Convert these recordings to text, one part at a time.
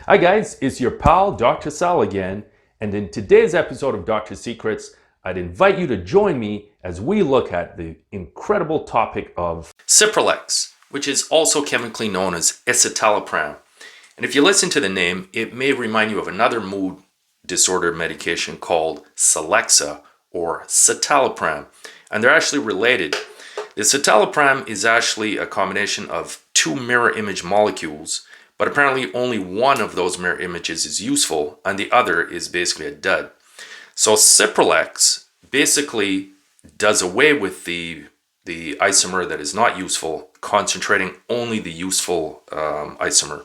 Hi guys, it's your pal Dr. Sal again, and in today's episode of Dr. Secrets, I'd invite you to join me as we look at the incredible topic of Cipralex, which is also chemically known as Escitalopram. And if you listen to the name, it may remind you of another mood disorder medication called Celexa or Citalopram, and they're actually related. The citalopram is actually a combination of two mirror image molecules, but apparently only one of those mirror images is useful and the other is basically a dud. So Cipralex basically does away with the isomer that is not useful, concentrating only the useful isomer.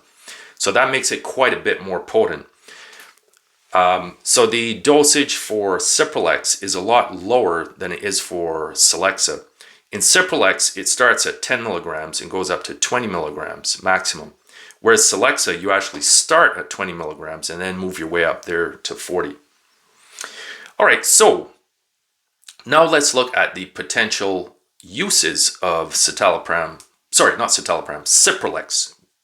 So that makes it quite a bit more potent. So the dosage for Cipralex is a lot lower than it is for Celexa. In Cipralex, it starts at 10 milligrams and goes up to 20 milligrams maximum. Whereas Celexa, you actually start at 20 milligrams and then move your way up there to 40. All right, so now let's look at the potential uses of Cipralex.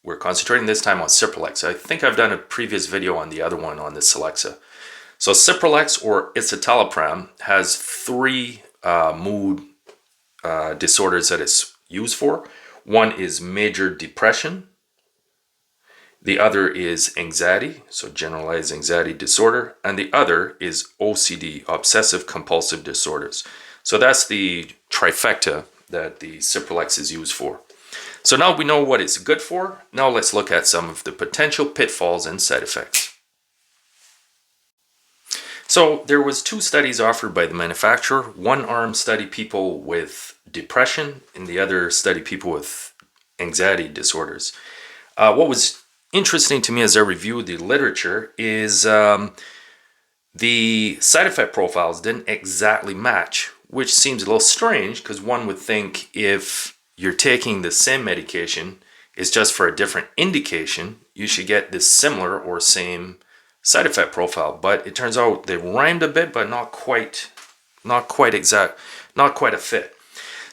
We're concentrating this time on Cipralex. I think I've done a previous video on the other one on the Celexa. So Cipralex or Escitalopram has three mood disorders that it's used for. One is major depression. The other is anxiety, so generalized anxiety disorder. And the other is OCD, obsessive compulsive disorders. So that's the trifecta that the Cipralex is used for. So now we know what it's good for. Now let's look at some of the potential pitfalls and side effects. So there was two studies offered by the manufacturer. One arm studied people with depression and the other studied people with anxiety disorders. What was interesting to me as I reviewed the literature is the side effect profiles didn't exactly match, which seems a little strange because one would think if you're taking the same medication, it's just for a different indication, you should get this similar or same side effect profile. But it turns out they rhymed a bit, but not quite exact, not quite a fit.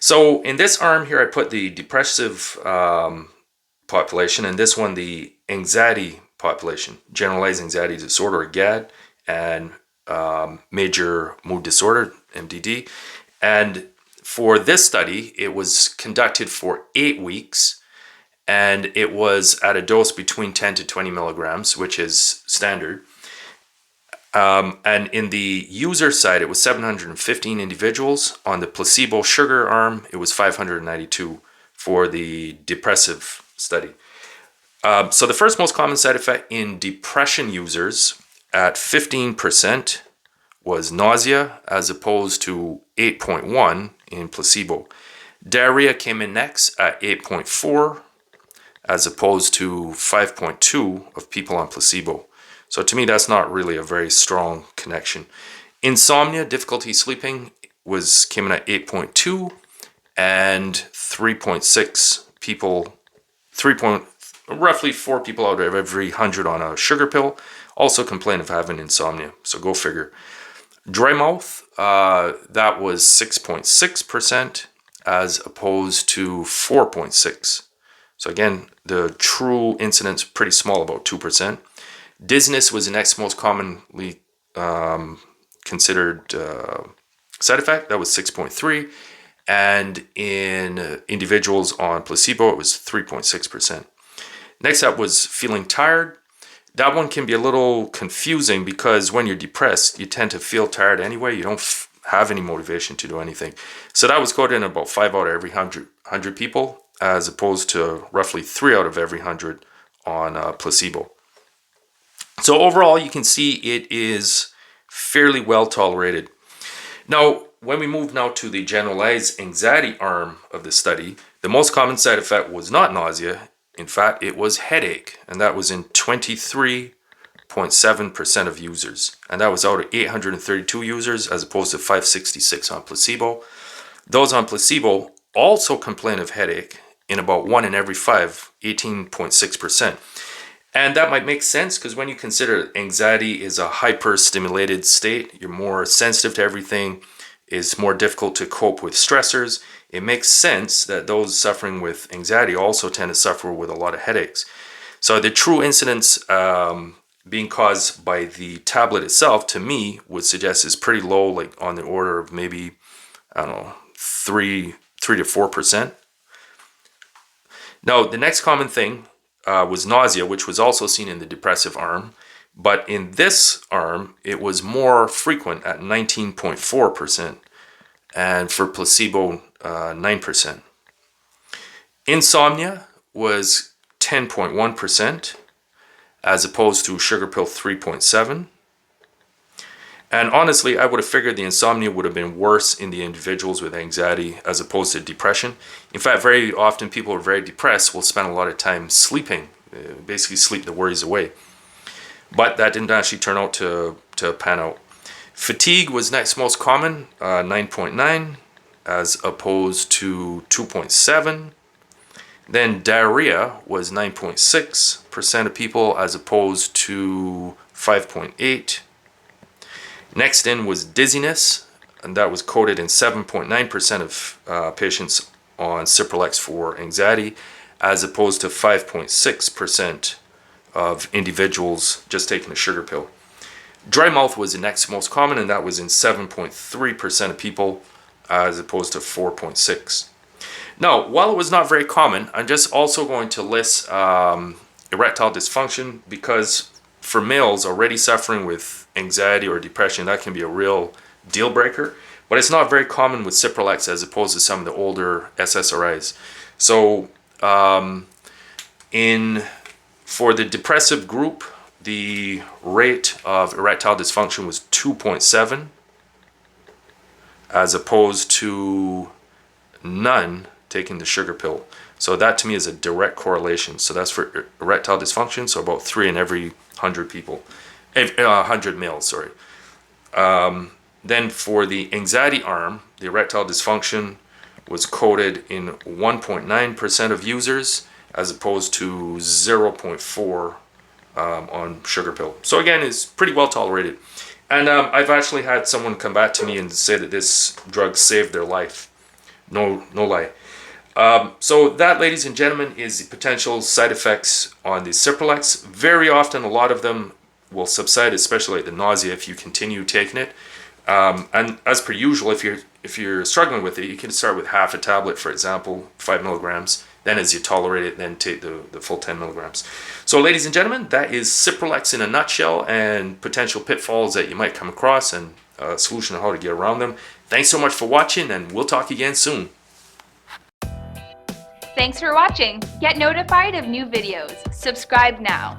So in this arm here, I put the depressive population, and this one the anxiety population, generalized anxiety disorder, or GAD, and major mood disorder, MDD. And for this study, it was conducted for 8 weeks, and it was at a dose between 10 to 20 milligrams, which is standard. And in the user side, it was 715 individuals. On the placebo sugar arm, it was 592 for the depressive study. So the first most common side effect in depression users at 15% was nausea, as opposed to 8.1 in placebo. Diarrhea came in next at 8.4, as opposed to 5.2 of people on placebo. So to me, that's not really a very strong connection. Insomnia, difficulty sleeping, came in at 8.2, and 3.6 people, roughly 4 people out of every 100 on a sugar pill also complain of having insomnia. So go figure. Dry mouth, that was 6.6% as opposed to 4.6. So again, the true incidence pretty small, about 2%. Dizziness was the next most commonly considered side effect. That was 6.3. And in individuals on placebo, it was 3.6%. Next up was feeling tired. That one can be a little confusing because when you're depressed, you tend to feel tired anyway. You don't have any motivation to do anything. So that was quoted in about 5 out of every 100 people, as opposed to roughly 3 out of every 100 on placebo. So overall, you can see it is fairly well tolerated. Now, when we move now to the generalized anxiety arm of the study, the most common side effect was not nausea. In fact, it was headache, and that was in 23.7% of users. And that was out of 832 users, as opposed to 566 on placebo. Those on placebo also complain of headache in about 1 in every 5, 18.6%. And that might make sense because when you consider anxiety is a hyper-stimulated state, you're more sensitive to everything, it's more difficult to cope with stressors. It makes sense that those suffering with anxiety also tend to suffer with a lot of headaches. So the true incidence being caused by the tablet itself, to me, would suggest is pretty low, like on the order of maybe, I don't know, 3 to 4%. Now, the next common thing was nausea, which was also seen in the depressive arm. But in this arm, it was more frequent at 19.4%, and for placebo, 9%. Insomnia was 10.1%, as opposed to sugar pill 3.7%. And honestly, I would have figured the insomnia would have been worse in the individuals with anxiety as opposed to depression. In fact, very often people who are very depressed will spend a lot of time sleeping, basically sleep the worries away. But that didn't actually turn out to pan out. Fatigue was next most common, 9.9, as opposed to 2.7. Then diarrhea was 9.6% of people, as opposed to 5.8. Next in was dizziness, and that was coded in 7.9% of patients on Cipralex for anxiety, as opposed to 5.6% of individuals just taking a sugar pill. Dry mouth was the next most common, and that was in 7.3% of people, as opposed to 4.6%. Now, while it was not very common, I'm just also going to list erectile dysfunction, because for males already suffering with anxiety or depression, that can be a real deal breaker. But it's not very common with Cipralex as opposed to some of the older SSRIs. So for the depressive group, the rate of erectile dysfunction was 2.7, as opposed to none taking the sugar pill. So that to me is a direct correlation. So that's for erectile dysfunction, so about 3 in every 100 people, 100 males, sorry. Then for the anxiety arm, the erectile dysfunction was coded in 1.9% of users, as opposed to 0.4 on sugar pill. So again, it's pretty well tolerated. And I've actually had someone come back to me and say that this drug saved their life. No lie. So that, ladies and gentlemen, is the potential side effects on the Cipralex. Very often, a lot of them will subside, especially like the nausea, if you continue taking it. And as per usual, if you're struggling with it, you can start with half a tablet, for example, 5 milligrams. Then as you tolerate it, then take the full 10 milligrams. So ladies and gentlemen, that is Cipralex in a nutshell, and potential pitfalls that you might come across, and a solution on how to get around them. Thanks so much for watching, and we'll talk again soon. Thanks for watching. Get notified of new videos. Subscribe now.